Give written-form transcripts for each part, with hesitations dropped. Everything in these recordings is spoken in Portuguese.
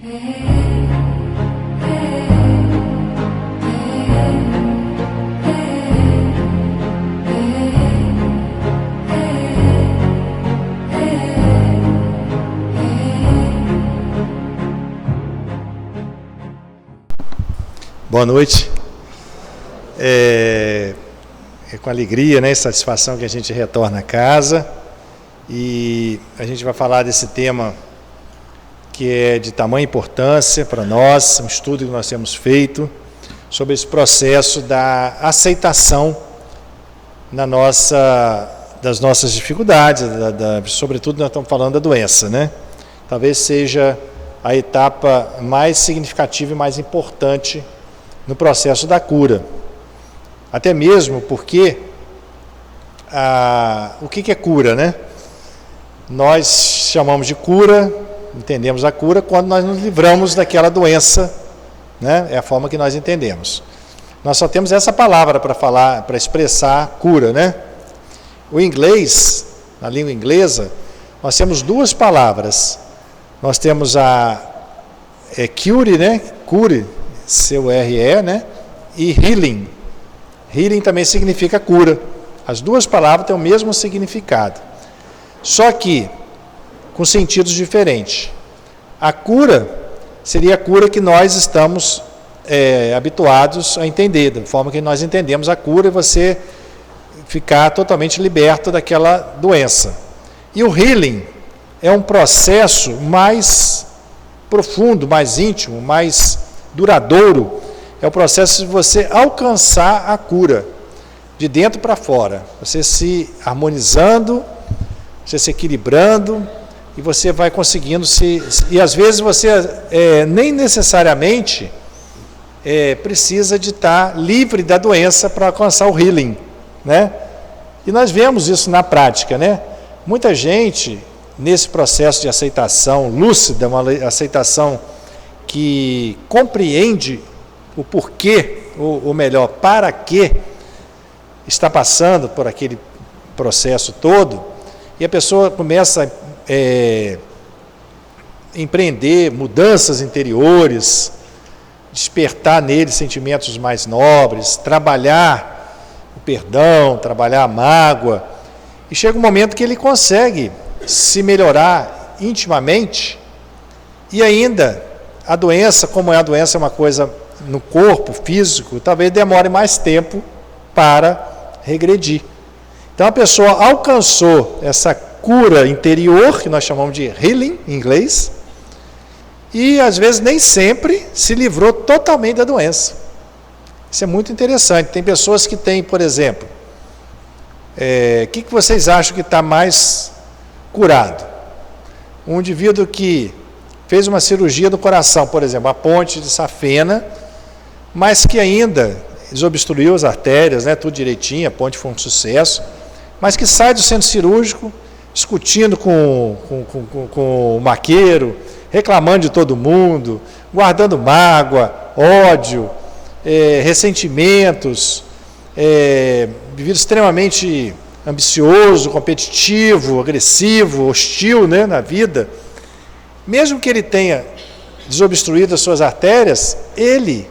Boa noite. É com alegria, né, e satisfação que a gente retorna a casa e a gente vai falar desse tema que é de tamanha importância para nós, um estudo que nós temos feito sobre esse processo da aceitação das nossas dificuldades, sobretudo nós estamos falando da doença, né? Talvez seja a etapa mais significativa e mais importante no processo da cura. Até mesmo porque o que é cura, né? Nós chamamos de cura, entendemos a cura quando nós nos livramos daquela doença, né? É a forma que nós entendemos. Nós só temos essa palavra para falar, para expressar cura, né? O inglês, na língua inglesa, nós temos duas palavras. Nós temos cure, né? Cure, C-U-R-E, né? E healing. Healing também significa cura. As duas palavras têm o mesmo significado. Só que com sentidos diferentes. A cura seria a cura que nós estamos habituados a entender, da forma que nós entendemos a cura, e você ficar totalmente liberto daquela doença. E o healing é um processo mais profundo, mais íntimo, mais duradouro. É o processo de você alcançar a cura, de dentro para fora. Você se harmonizando, você se equilibrando, e você vai conseguindo e às vezes você nem necessariamente precisa de estar livre da doença para alcançar o healing, né? E nós vemos isso na prática, né? Muita gente, nesse processo de aceitação lúcida, uma aceitação que compreende o porquê, ou melhor, para que está passando por aquele processo todo, e a pessoa começa a empreender mudanças interiores, despertar nele sentimentos mais nobres, trabalhar o perdão, trabalhar a mágoa, e chega um momento que ele consegue se melhorar intimamente, e ainda a doença, como a doença é uma coisa no corpo físico, talvez demore mais tempo para regredir. Então a pessoa alcançou essa cura interior, que nós chamamos de healing em inglês, e às vezes nem sempre se livrou totalmente da doença. Isso é muito interessante. Tem pessoas que têm, por exemplo, o que vocês acham que está mais curado? Um indivíduo que fez uma cirurgia do coração, por exemplo, a ponte de safena, mas que ainda desobstruiu as artérias, né, tudo direitinho, a ponte foi um sucesso, mas que sai do centro cirúrgico discutindo com o maqueiro, reclamando de todo mundo, guardando mágoa, ódio, ressentimentos, vivido extremamente ambicioso, competitivo, agressivo, hostil, né, na vida. Mesmo que ele tenha desobstruído as suas artérias, ele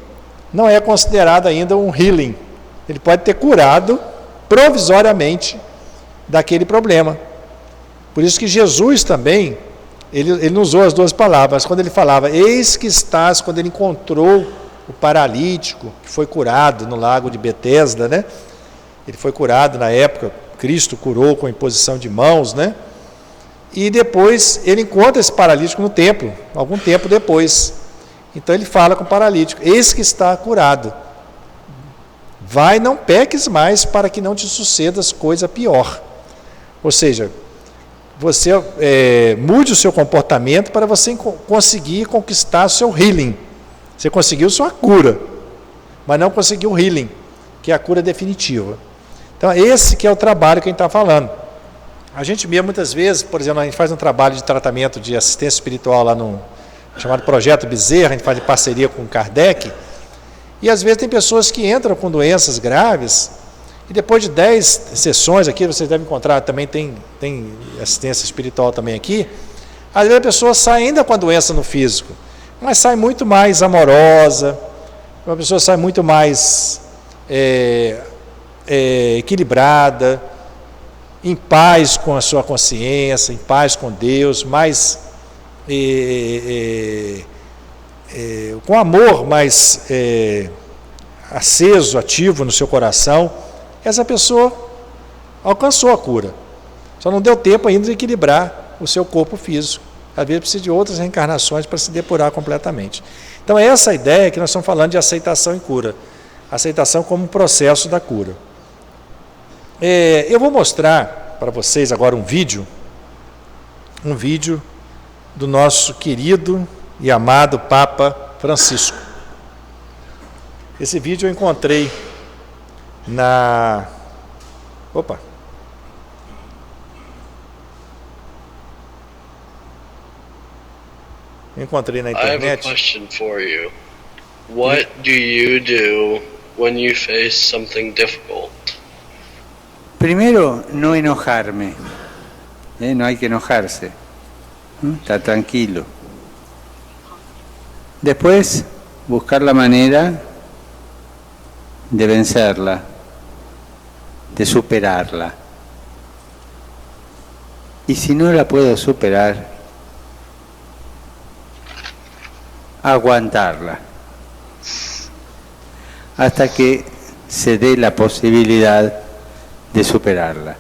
não é considerado ainda um healing. Ele pode ter curado provisoriamente daquele problema. Por isso que Jesus também, ele não usou as duas palavras, mas quando ele falava, eis que estás, quando ele encontrou o paralítico, que foi curado no lago de Betesda, né? Ele foi curado na época, Cristo curou com a imposição de mãos, né? E depois ele encontra esse paralítico no templo, algum tempo depois. Então ele fala com o paralítico, eis que está curado. Vai, não peques mais, para que não te sucedas coisa pior. Ou seja, você mude o seu comportamento para você conseguir conquistar o seu healing. Você conseguiu sua cura, mas não conseguiu o healing, que é a cura definitiva. Então esse que é o trabalho que a gente está falando. A gente mesmo, muitas vezes, por exemplo, a gente faz um trabalho de tratamento de assistência espiritual lá no chamado Projeto Bezerra, a gente faz em parceria com o Kardec, e às vezes tem pessoas que entram com doenças graves, e depois de 10 sessões aqui, vocês devem encontrar, também tem assistência espiritual também aqui, às vezes a pessoa sai ainda com a doença no físico, mas sai muito mais amorosa, uma pessoa sai muito mais equilibrada, em paz com a sua consciência, em paz com Deus, mais com amor mais aceso, ativo no seu coração. Essa pessoa alcançou a cura. Só não deu tempo ainda de equilibrar o seu corpo físico. Às vezes precisa de outras reencarnações para se depurar completamente. Então é essa a ideia que nós estamos falando de aceitação e cura. Aceitação como um processo da cura. Eu vou mostrar para vocês agora um vídeo do nosso querido e amado Papa Francisco. Esse vídeo eu encontrei na... Opa! Encontrei na internet. I have a question for you. What do you do when you face something difficult? Primero, no enojarme. No hay que enojarse. Está tranquilo. Después, buscar la manera de vencerla, de superarla. Y si no la puedo superar, aguantarla hasta que se dé la posibilidad de superarla.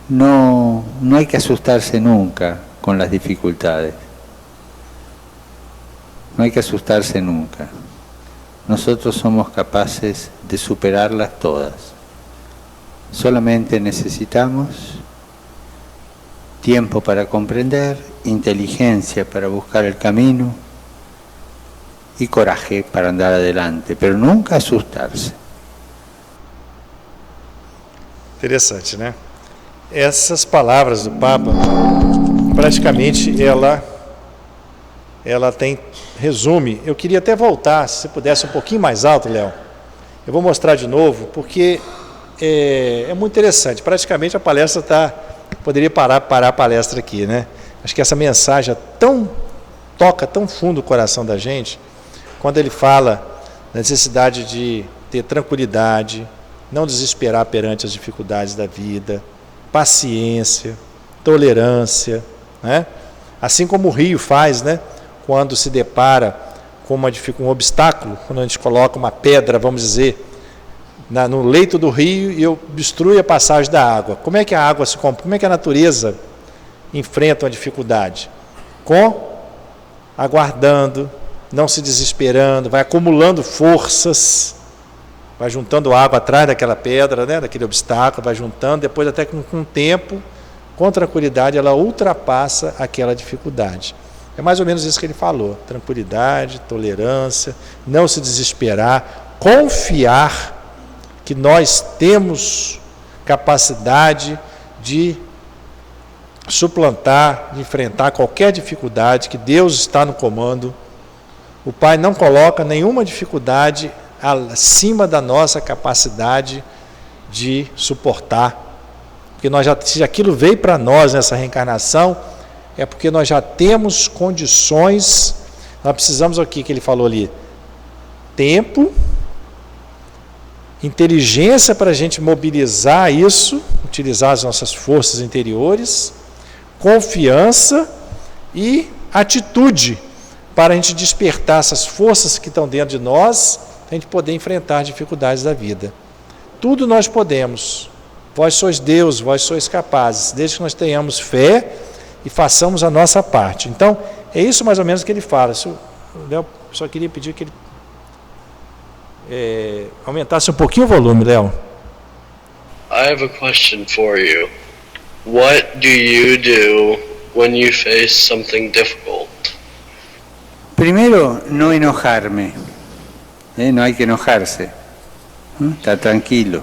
No hay que asustarse nunca con las dificultades. No hay que asustarse nunca. Nosotros somos capaces de superarlas todas. Solamente necesitamos tiempo para comprender, inteligencia para buscar el camino y coraje para andar adelante, pero nunca asustarse. Interessante, né? Essas palavras do Papa, praticamente ela tem resume. Eu queria até voltar, se você pudesse um pouquinho mais alto, Léo. Eu vou mostrar de novo, porque é muito interessante. Praticamente a palestra poderia parar a palestra aqui, né? Acho que essa mensagem toca tão fundo o coração da gente, quando ele fala da necessidade de ter tranquilidade, não desesperar perante as dificuldades da vida, paciência, tolerância, né? Assim como o rio faz, né? Quando se depara com um obstáculo, quando a gente coloca uma pedra, vamos dizer, no leito do rio e obstrui a passagem da água. Como é que a água como é que a natureza enfrenta uma dificuldade? Aguardando, não se desesperando, vai acumulando forças, vai juntando água atrás daquela pedra, né, daquele obstáculo, vai juntando, depois até com o tempo, com tranquilidade, ela ultrapassa aquela dificuldade. É mais ou menos isso que ele falou: tranquilidade, tolerância, não se desesperar, confiar que nós temos capacidade de suplantar, de enfrentar qualquer dificuldade, que Deus está no comando. O Pai não coloca nenhuma dificuldade acima da nossa capacidade de suportar, porque se aquilo veio para nós nessa reencarnação, é porque nós já temos condições. Nós precisamos, o que ele falou ali? Tempo, inteligência para a gente mobilizar isso, utilizar as nossas forças interiores, confiança e atitude para a gente despertar essas forças que estão dentro de nós, para a gente poder enfrentar as dificuldades da vida. Tudo nós podemos. Vós sois Deus, vós sois capazes, desde que nós tenhamos fé e façamos a nossa parte. Então, é isso mais ou menos que ele fala. Eu só queria pedir que ele aumentasse um pouquinho o volume, Léo. I have a question for you. What do you do when you face something difficult? Primero, no enojarme. No hay que enojarse. Está tranquilo.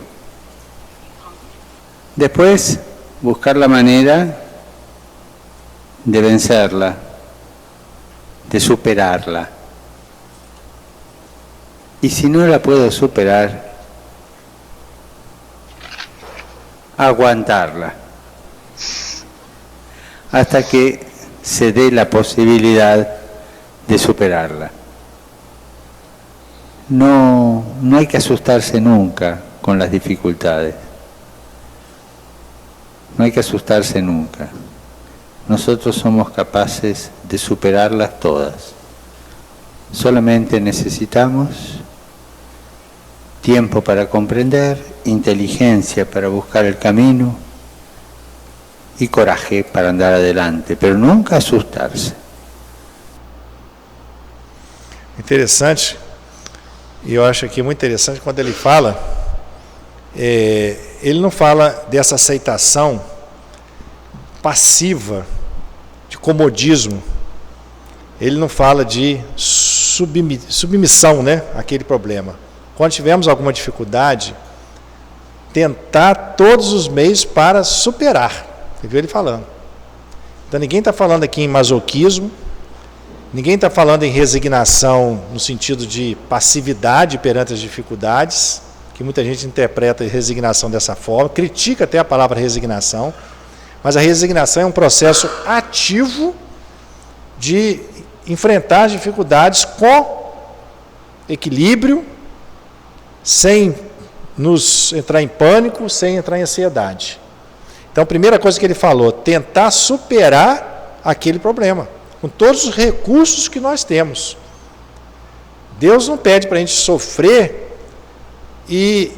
Después, buscar la manera de vencerla, de superarla. Y si no la puedo superar, aguantarla hasta que se dé la posibilidad de superarla. No hay que asustarse nunca con las dificultades. No hay que asustarse nunca. Nosotros somos capaces de superarlas todas. Solamente necesitamos tiempo para comprender, inteligencia para buscar el camino y coraje para andar adelante, pero nunca asustarse. Interessante, e eu acho aqui muito interessante quando ele fala, ele não fala dessa aceitação passiva, de comodismo, ele não fala de submissão, né, àquele problema. Quando tivermos alguma dificuldade, tentar todos os meios para superar. Você viu ele falando. Então ninguém está falando aqui em masoquismo, ninguém está falando em resignação no sentido de passividade perante as dificuldades, que muita gente interpreta a resignação dessa forma, critica até a palavra resignação, mas a resignação é um processo ativo de enfrentar as dificuldades com equilíbrio, sem nos entrar em pânico, sem entrar em ansiedade. Então, a primeira coisa que ele falou, tentar superar aquele problema, com todos os recursos que nós temos. Deus não pede para a gente sofrer e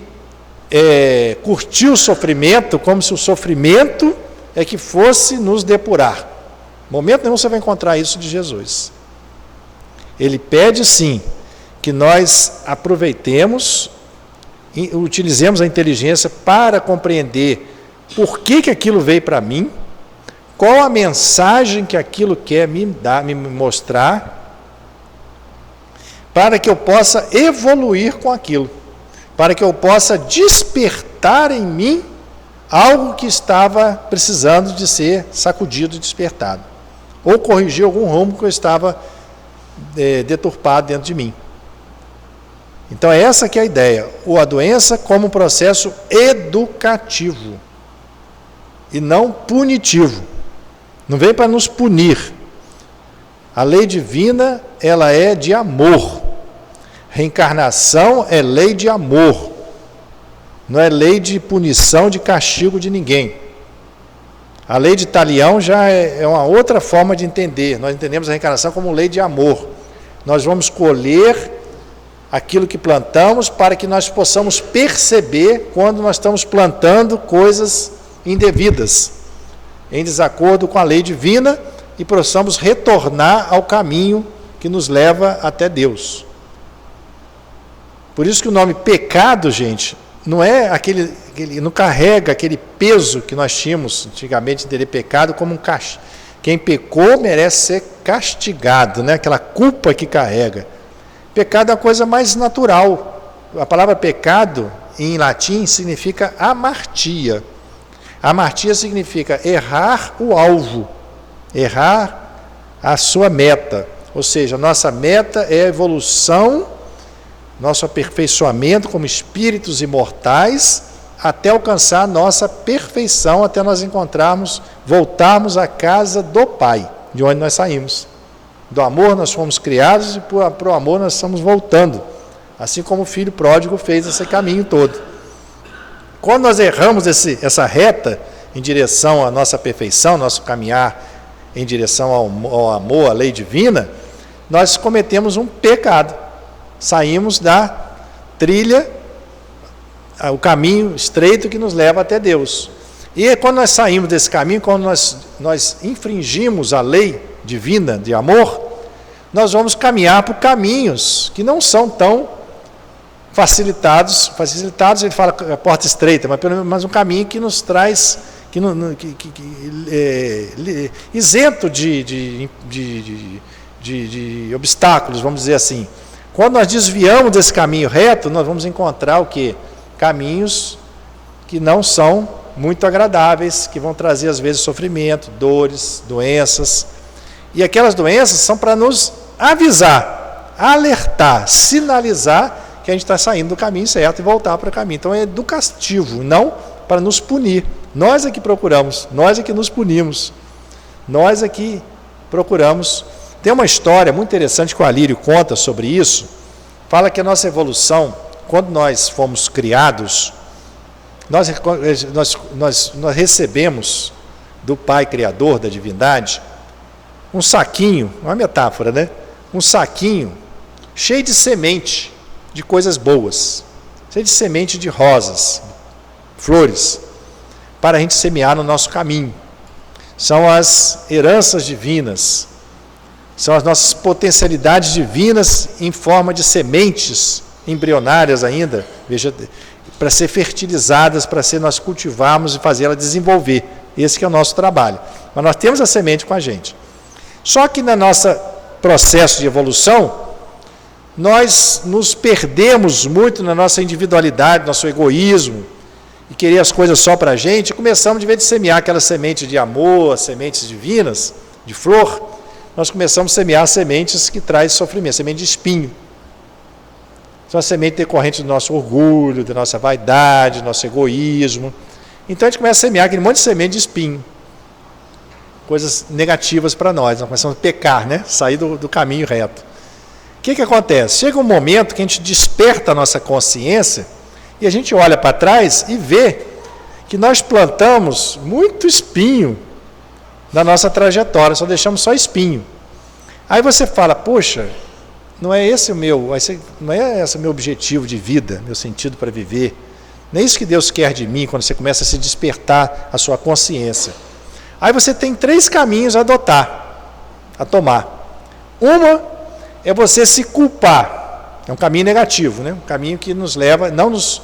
curtir o sofrimento como se o sofrimento é que fosse nos depurar. Em momento nenhum você vai encontrar isso de Jesus. Ele pede sim que nós aproveitemos e utilizemos a inteligência para compreender por que aquilo veio para mim, qual a mensagem que aquilo quer me dar, me mostrar, para que eu possa evoluir com aquilo, para que eu possa despertar em mim algo que estava precisando de ser sacudido e despertado, ou corrigir algum rumo que eu estava deturpado dentro de mim. Então essa que é a ideia, a doença como um processo educativo e não punitivo. Não veio para nos punir. A lei divina, ela é de amor. Reencarnação é lei de amor. Não é lei de punição, de castigo de ninguém. A lei de Talião já é uma outra forma de entender. Nós entendemos a reencarnação como lei de amor. Nós vamos colher aquilo que plantamos para que nós possamos perceber quando nós estamos plantando coisas indevidas, em desacordo com a lei divina, e possamos retornar ao caminho que nos leva até Deus. Por isso que o nome pecado, gente, não é não carrega aquele peso que nós tínhamos antigamente de entender pecado como um castigo. Quem pecou merece ser castigado, né? Aquela culpa que carrega. Pecado é uma coisa mais natural. A palavra pecado, em latim, significa amartia. Amartia significa errar o alvo, errar a sua meta. Ou seja, nossa meta é a evolução, nosso aperfeiçoamento como espíritos imortais, até alcançar a nossa perfeição, até nós voltarmos à casa do Pai, de onde nós saímos. Do amor nós fomos criados e para o amor nós estamos voltando. Assim como o filho pródigo fez esse caminho todo. Quando nós erramos essa reta em direção à nossa perfeição, nosso caminhar em direção ao amor, à lei divina, nós cometemos um pecado. Saímos da trilha, o caminho estreito que nos leva até Deus. E quando nós saímos desse caminho, quando nós infringimos a lei divina de amor, nós vamos caminhar por caminhos que não são tão facilitados, ele fala a porta estreita, mas pelo menos um caminho que nos traz, isento de obstáculos, vamos dizer assim. Quando nós desviamos desse caminho reto, nós vamos encontrar o quê? Caminhos que não são muito agradáveis, que vão trazer às vezes sofrimento, dores, doenças. E aquelas doenças são para nos avisar, alertar, sinalizar que a gente está saindo do caminho certo e voltar para o caminho. Então é educativo, não para nos punir. Nós é que procuramos, nós é que nos punimos, nós é que procuramos Tem uma história muito interessante que o Alírio conta sobre isso. Fala que a nossa evolução, quando nós fomos criados, nós recebemos do Pai Criador, da divindade, um saquinho, uma metáfora, né? Um saquinho cheio de semente de coisas boas, cheio de semente de rosas, flores, para a gente semear no nosso caminho. São as heranças divinas, são as nossas potencialidades divinas em forma de sementes embrionárias ainda, para ser fertilizadas, para ser nós cultivarmos e fazer ela desenvolver. Esse que é o nosso trabalho. Mas nós temos a semente com a gente. Só que no nosso processo de evolução, nós nos perdemos muito na nossa individualidade, nosso egoísmo, e querer as coisas só para a gente, e começamos, de vez de semear aquelas sementes de amor, sementes divinas, de flor, nós começamos a semear sementes que trazem sofrimento, semente de espinho. São as sementes decorrentes do nosso orgulho, da nossa vaidade, do nosso egoísmo. Então a gente começa a semear aquele monte de semente de espinho, coisas negativas para nós começamos a pecar, né? Sair do caminho reto. O que acontece? Chega um momento que a gente desperta a nossa consciência e a gente olha para trás e vê que nós plantamos muito espinho na nossa trajetória, só deixamos só espinho. Aí você fala, poxa, não é esse o meu objetivo de vida, meu sentido para viver. Não é isso que Deus quer de mim quando você começa a se despertar a sua consciência. Aí você tem 3 caminhos a tomar. Uma é você se culpar. É um caminho negativo, né? Um caminho que nos leva, não nos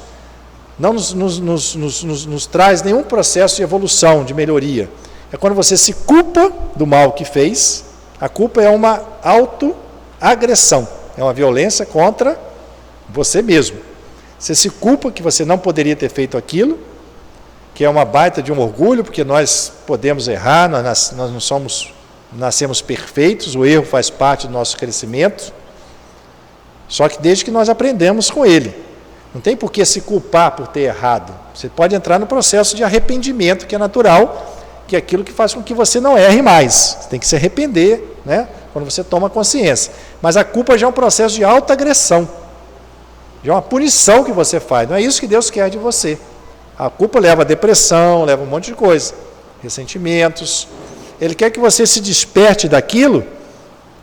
traz nenhum processo de evolução, de melhoria. É quando você se culpa do mal que fez. A culpa é uma autoagressão, é uma violência contra você mesmo. Você se culpa que você não poderia ter feito aquilo, que é uma baita de um orgulho, porque nós podemos errar, nós não nascemos perfeitos, o erro faz parte do nosso crescimento, só que desde que nós aprendemos com ele. Não tem por que se culpar por ter errado. Você pode entrar no processo de arrependimento, que é natural, que é aquilo que faz com que você não erre mais. Você tem que se arrepender, né, quando você toma consciência. Mas a culpa já é um processo de autoagressão, já é uma punição que você faz. Não é isso que Deus quer de você. A culpa leva a depressão, leva um monte de coisa, ressentimentos. Ele quer que você se desperte daquilo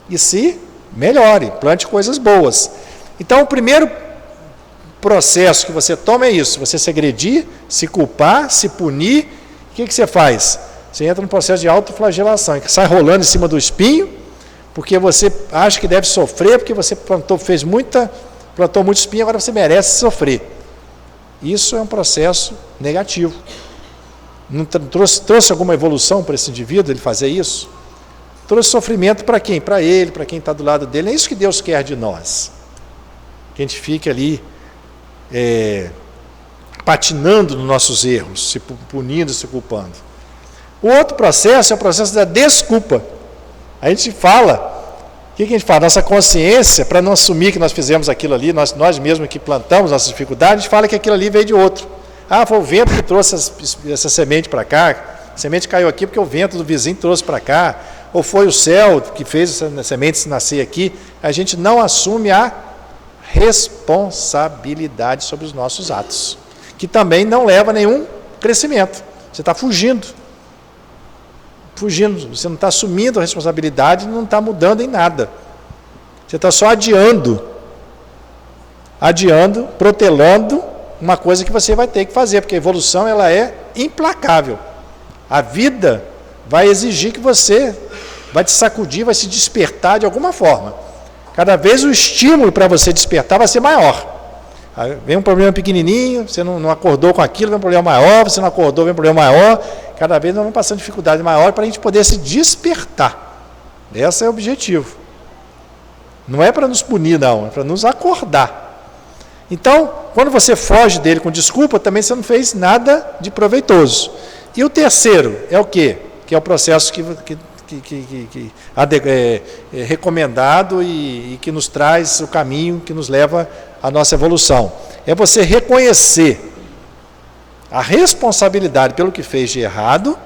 e se melhore, plante coisas boas. Então, o primeiro processo que você toma é isso: você se agredir, se culpar, se punir. O que você faz? Você entra no processo de autoflagelação, que sai rolando em cima do espinho, porque você acha que deve sofrer, porque você plantou muito espinho, agora você merece sofrer. Isso é um processo negativo. Não trouxe alguma evolução para esse indivíduo ele fazer isso? Trouxe sofrimento para quem? Para ele, para quem está do lado dele. É isso que Deus quer de nós. Que a gente fique ali patinando nos nossos erros, se punindo, se culpando. O outro processo é o processo da desculpa. A gente fala, o que a gente fala? Nossa consciência, para não assumir que nós fizemos aquilo ali, nós mesmos que plantamos nossas dificuldades, a gente fala que aquilo ali veio de outro. Ah, foi o vento que trouxe essa semente para cá, a semente caiu aqui porque o vento do vizinho trouxe para cá, ou foi o céu que fez essa semente nascer aqui. A gente não assume a responsabilidade sobre os nossos atos, que também não leva a nenhum crescimento. Você está fugindo, você não está assumindo a responsabilidade, não está mudando em nada. Você está só adiando, protelando uma coisa que você vai ter que fazer, porque a evolução ela é implacável. A vida vai exigir que você vai te sacudir, vai se despertar de alguma forma. Cada vez o estímulo para você despertar vai ser maior. Aí vem um problema pequenininho, você não acordou com aquilo, vem um problema maior, você não acordou, vem um problema maior. Cada vez nós vamos passando dificuldade maior para a gente poder se despertar. Esse é o objetivo. Não é para nos punir, não, é para nos acordar. Então, quando você foge dele com desculpa, também você não fez nada de proveitoso. E o terceiro é o quê? Que é o processo é recomendado e que nos traz o caminho que nos leva à nossa evolução. É você reconhecer a responsabilidade pelo que fez de errado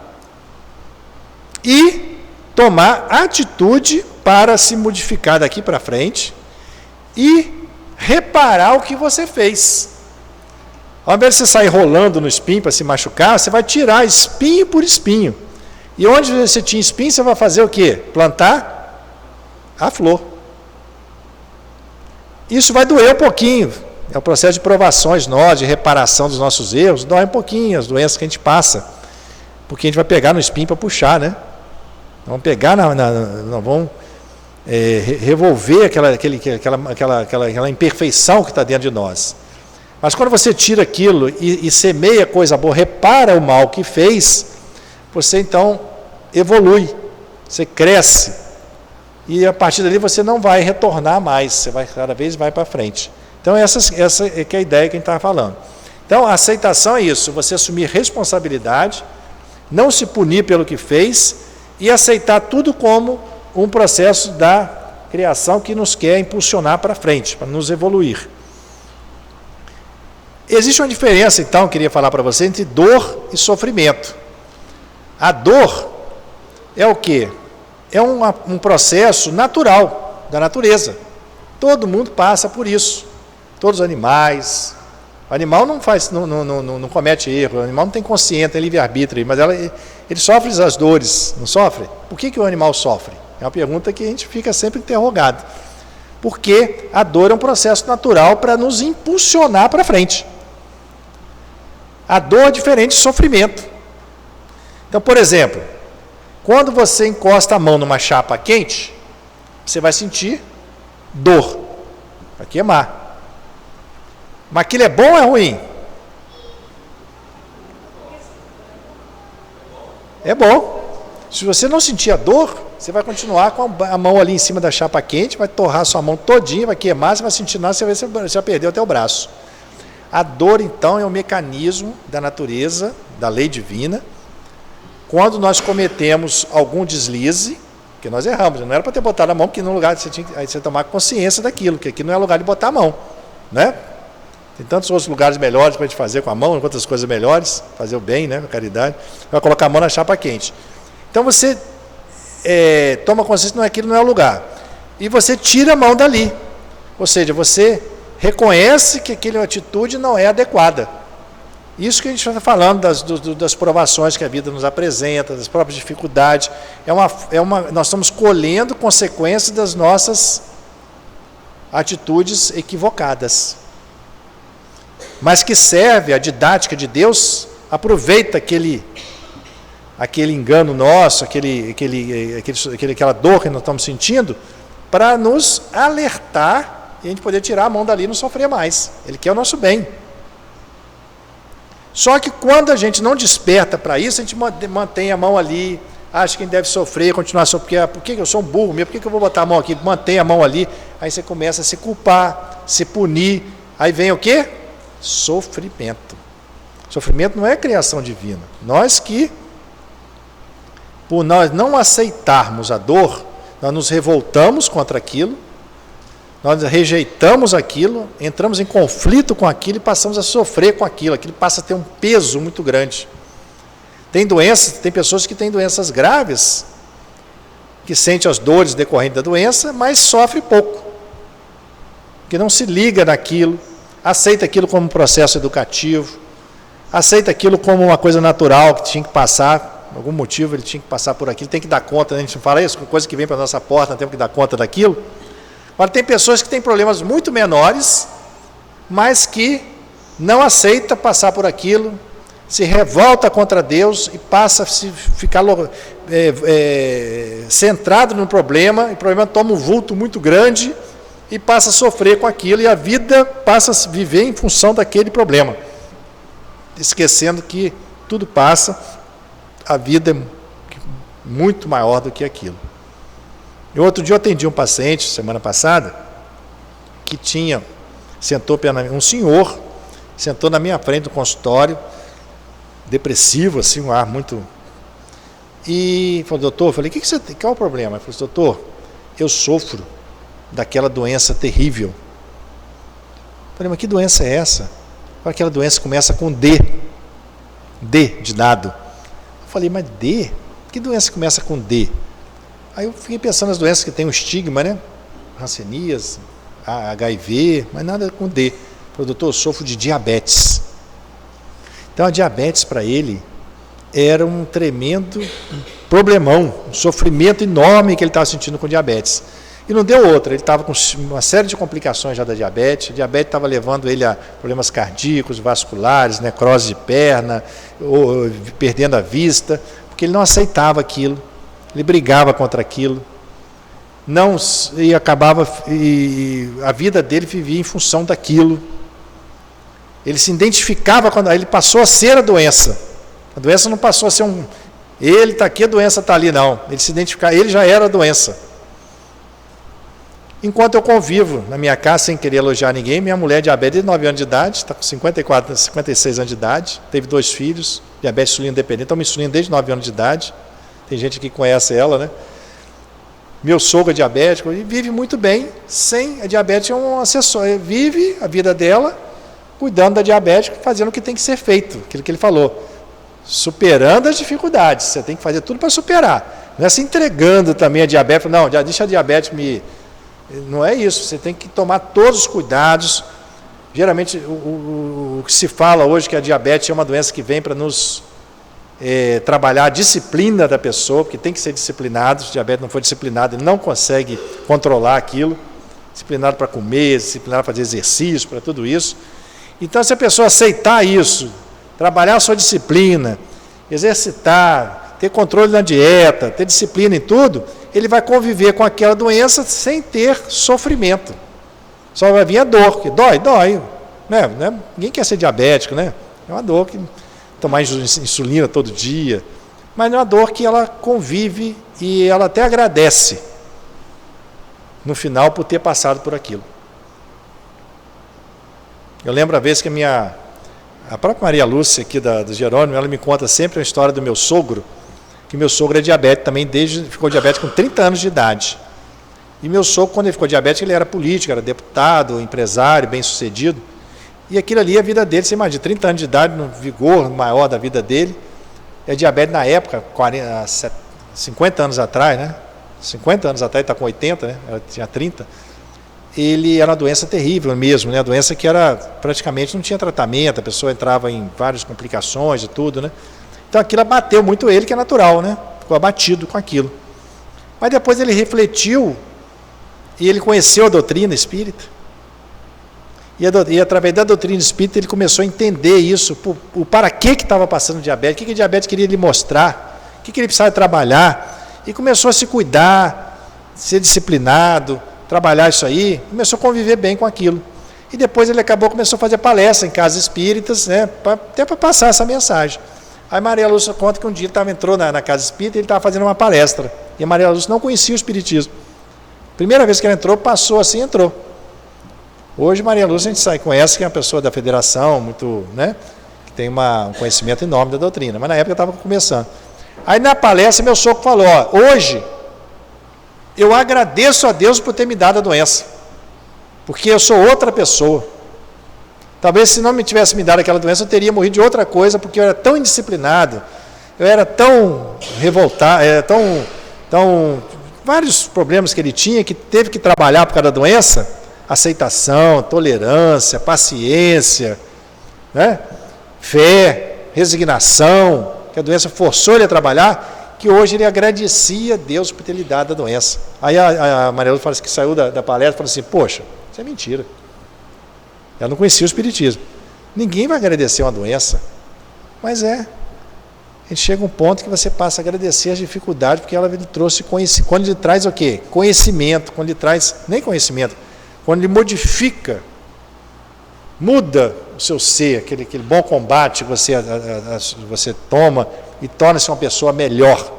e tomar atitude para se modificar daqui para frente e reparar o que você fez. Ao invés de você sair rolando no espinho para se machucar, você vai tirar espinho por espinho. E onde você tinha espinho, você vai fazer o quê? Plantar a flor. Isso vai doer um pouquinho. É o processo de provações nós, de reparação dos nossos erros, dói um pouquinho as doenças que a gente passa. Porque a gente vai pegar no espinho para puxar, né? Vamos pegar, nós vamos revolver aquela imperfeição que está dentro de nós. Mas quando você tira aquilo e semeia coisa boa, repara o mal que fez, você então evolui, você cresce. E a partir dali você não vai retornar mais, você vai cada vez vai para frente. Então essa é que é a ideia que a gente estava falando. Então a aceitação é isso, você assumir responsabilidade, não se punir pelo que fez e aceitar tudo como um processo da criação que nos quer impulsionar para frente, para nos evoluir. Existe uma diferença, então, eu queria falar para você, entre dor e sofrimento. A dor é o quê? É um processo natural, da natureza. Todo mundo passa por isso. Todos os animais. O animal não comete erro, o animal não tem consciência, tem livre-arbítrio, mas ele sofre as dores, não sofre? Por que o animal sofre? É uma pergunta que a gente fica sempre interrogado. Porque a dor é um processo natural para nos impulsionar para frente. A dor é diferente do sofrimento. Então, por exemplo, quando você encosta a mão numa chapa quente, você vai sentir dor, vai queimar. Mas aquilo é bom ou é ruim? É bom. Se você não sentir a dor, você vai continuar com a mão ali em cima da chapa quente, vai torrar a sua mão todinha, vai queimar, você vai sentir nada, você já perdeu até o braço. A dor, então, é um mecanismo da natureza, da lei divina. Quando nós cometemos algum deslize, que nós erramos, não era para ter botado a mão, porque no lugar você tinha que tomar consciência daquilo, que aqui não é lugar de botar a mão, né? Tem tantos outros lugares melhores para a gente fazer com a mão, outras coisas melhores, fazer o bem, né, a caridade. Vai colocar a mão na chapa quente. Então você toma consciência que aquilo não é o lugar. E você tira a mão dali. Ou seja, você reconhece que aquela atitude não é adequada. Isso que a gente está falando das provações que a vida nos apresenta, das próprias dificuldades. Nós estamos colhendo consequências das nossas atitudes equivocadas. Mas que serve a didática de Deus, aproveita aquele engano nosso, aquela dor que nós estamos sentindo, para nos alertar e a gente poder tirar a mão dali e não sofrer mais. Ele quer o nosso bem. Só que quando a gente não desperta para isso, a gente mantém a mão ali, acha que a gente deve sofrer, continuar sofrendo, por que eu sou um burro mesmo, por que eu vou botar a mão aqui? Mantém a mão ali, aí você começa a se culpar, se punir, aí vem o quê? Sofrimento. Sofrimento não é criação divina. Por nós não aceitarmos a dor, nós nos revoltamos contra aquilo, nós rejeitamos aquilo, entramos em conflito com aquilo e passamos a sofrer com aquilo passa a ter um peso muito grande. Tem pessoas que têm doenças graves, que sentem as dores decorrentes da doença, mas sofre pouco, que não se liga naquilo, aceita aquilo como um processo educativo, aceita aquilo como uma coisa natural que tinha que passar, por algum motivo ele tinha que passar por aquilo, tem que dar conta, a gente não fala isso, coisa que vem para a nossa porta, nós temos que dar conta daquilo. Agora tem pessoas que têm problemas muito menores, mas que não aceita passar por aquilo, se revolta contra Deus e passa a ficar centrado no problema, e o problema toma um vulto muito grande e passa a sofrer com aquilo, e a vida passa a viver em função daquele problema, esquecendo que tudo passa, a vida é muito maior do que aquilo. E outro dia eu atendi um paciente, semana passada, que um senhor, sentou na minha frente do consultório, depressivo, assim, um ar muito... E falou, doutor, eu falei, qual é o problema? Ele falou, doutor, eu sofro daquela doença terrível. Eu falei, mas que doença é essa? Aquela doença começa com D de dado. Eu falei, mas D? Que doença começa com D? Aí eu fiquei pensando nas doenças que tem um estigma, né? Hanseníase, HIV, mas nada com D. Falei, doutor, eu sofro de diabetes. Então a diabetes para ele era um tremendo problemão, um sofrimento enorme que ele estava sentindo com diabetes. E não deu outra, ele estava com uma série de complicações já da diabetes, a diabetes estava levando ele a problemas cardíacos, vasculares, necrose de perna, ou perdendo a vista, porque ele não aceitava aquilo, ele brigava contra aquilo, não, e acabava, e a vida dele vivia em função daquilo. Ele se identificava, quando ele passou a ser a doença não passou a ser ele está aqui, a doença está ali, não, ele se identificava, ele já era a doença. Enquanto eu convivo na minha casa, sem querer elogiar ninguém, minha mulher é diabética de 9 anos de idade, está com 56 anos de idade, teve 2 filhos, diabetes insulina dependente, toma insulina desde 9 anos de idade, tem gente que conhece ela, né? Meu sogro é diabético e vive muito bem, sem a diabetes é um acessório, vive a vida dela, cuidando da diabetes, fazendo o que tem que ser feito, aquilo que ele falou, superando as dificuldades, você tem que fazer tudo para superar, não é se entregando também a diabetes, não, deixa a diabetes me... Não é isso, você tem que tomar todos os cuidados. Geralmente o que se fala hoje que a diabetes é uma doença que vem para nos trabalhar a disciplina da pessoa, porque tem que ser disciplinado. Se o diabetes não for disciplinado, ele não consegue controlar aquilo. Disciplinado para comer, disciplinado para fazer exercício, para tudo isso. Então, se a pessoa aceitar isso, trabalhar a sua disciplina, exercitar, ter controle na dieta, ter disciplina em tudo, ele vai conviver com aquela doença sem ter sofrimento. Só vai vir a dor, que dói. Né? Ninguém quer ser diabético, né? É uma dor que tomar insulina todo dia, mas é uma dor que ela convive e ela até agradece no final por ter passado por aquilo. Eu lembro a vez que a própria Maria Lúcia aqui do Jerônimo, ela me conta sempre a história do meu sogro, que meu sogro é diabético também, ficou diabético com 30 anos de idade. E meu sogro, quando ele ficou diabético, ele era político, era deputado, empresário, bem-sucedido. E aquilo ali, a vida dele, você imagina, 30 anos de idade, no vigor maior da vida dele, é diabetes na época, 50 anos atrás, né? 50 anos atrás, está com 80, né? Ela tinha 30. Ele era uma doença terrível mesmo, né? A doença que era, praticamente não tinha tratamento, a pessoa entrava em várias complicações e tudo, né? Então aquilo abateu muito ele, que é natural, né? Ficou abatido com aquilo. Mas depois ele refletiu e ele conheceu a doutrina espírita. E através da doutrina espírita ele começou a entender isso, o para que estava passando o diabetes, o que o diabetes queria lhe mostrar, o que ele precisava trabalhar. E começou a se cuidar, ser disciplinado, trabalhar isso aí, começou a conviver bem com aquilo. E depois ele começou a fazer palestra em casas espíritas, né? Até para passar essa mensagem. Aí Maria Lúcia conta que um dia ele entrou na casa espírita e ele estava fazendo uma palestra. E a Maria Lúcia não conhecia o espiritismo. Primeira vez que ela entrou, passou assim, entrou. Hoje Maria Lúcia a gente conhece que é uma pessoa da federação, muito, né, que tem um conhecimento enorme da doutrina, mas na época estava começando. Aí na palestra meu sogro falou, hoje eu agradeço a Deus por ter me dado a doença, porque eu sou outra pessoa. Talvez se não me tivesse me dado aquela doença, eu teria morrido de outra coisa, porque eu era tão indisciplinado, eu era tão revoltado, vários problemas que ele tinha, que teve que trabalhar por causa da doença, aceitação, tolerância, paciência, né? Fé, resignação, que a doença forçou ele a trabalhar, que hoje ele agradecia a Deus por ter lhe dado a doença. Aí a Maria Lúcia fala assim, que saiu da palestra e falou assim, poxa, isso é mentira. Ela não conhecia o espiritismo. Ninguém vai agradecer uma doença, mas a gente chega a um ponto que você passa a agradecer as dificuldades, porque ela lhe trouxe conhecimento. Quando ele traz o quê? Conhecimento. Quando ele traz, nem conhecimento, quando ele modifica, muda o seu ser, aquele bom combate que você toma e torna-se uma pessoa melhor.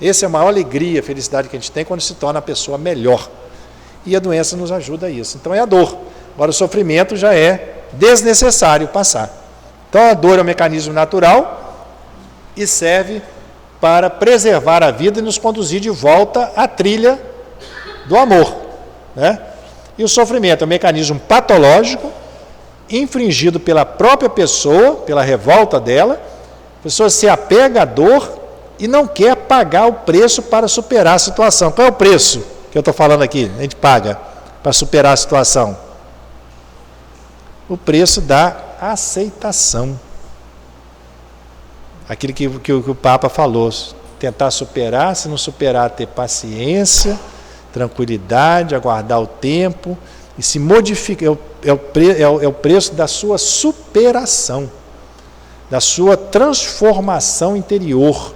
Essa é a maior alegria, a felicidade que a gente tem quando se torna uma pessoa melhor. E a doença nos ajuda a isso. Então é a dor. Agora o sofrimento já é desnecessário passar. Então a dor é um mecanismo natural e serve para preservar a vida e nos conduzir de volta à trilha do amor, né? E o sofrimento é um mecanismo patológico, infringido pela própria pessoa, pela revolta dela. A pessoa se apega à dor e não quer pagar o preço para superar a situação. Qual é o preço que eu estou falando aqui? A gente paga para superar a situação. O preço da aceitação. Aquilo que o Papa falou. Tentar superar, se não superar, ter paciência, tranquilidade, aguardar o tempo e se modificar. É o preço da sua superação, da sua transformação interior.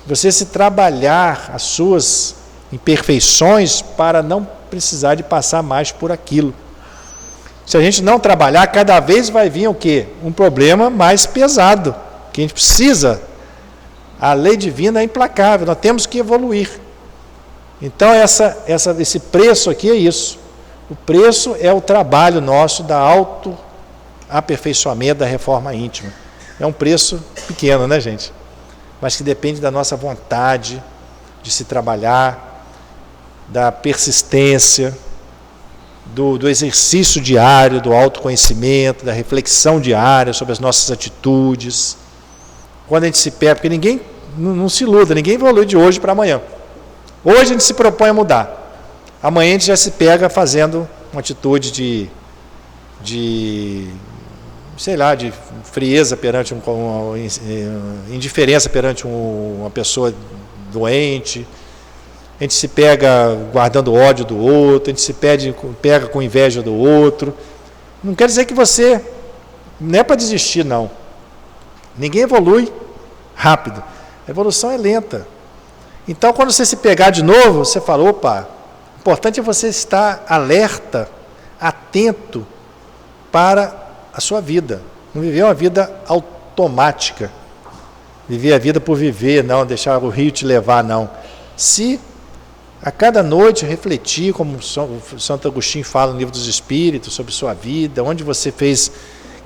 Você se trabalhar as suas imperfeições para não precisar de passar mais por aquilo. Se a gente não trabalhar, cada vez vai vir o quê? Um problema mais pesado, que a gente precisa. A lei divina é implacável, nós temos que evoluir. Então esse preço aqui é isso. O preço é o trabalho nosso da autoaperfeiçoamento, da reforma íntima. É um preço pequeno, né, gente? Mas que depende da nossa vontade de se trabalhar, da persistência, do exercício diário, do autoconhecimento, da reflexão diária sobre as nossas atitudes. Quando a gente se perde, porque ninguém, não se iluda, ninguém evolui de hoje para amanhã. Hoje a gente se propõe a mudar. Amanhã a gente já se pega fazendo uma atitude de frieza perante indiferença perante uma pessoa doente. A gente se pega guardando ódio do outro, a gente se pega com inveja do outro. Não quer dizer que você, não é para desistir, não. Ninguém evolui rápido. A evolução é lenta. Então, quando você se pegar de novo, você fala, opa, o importante é você estar alerta, atento para a sua vida. Não viver uma vida automática. Viver a vida por viver, não deixar o rio te levar, não. Se a cada noite refletir, como Santo Agostinho fala no Livro dos Espíritos, sobre sua vida, onde você fez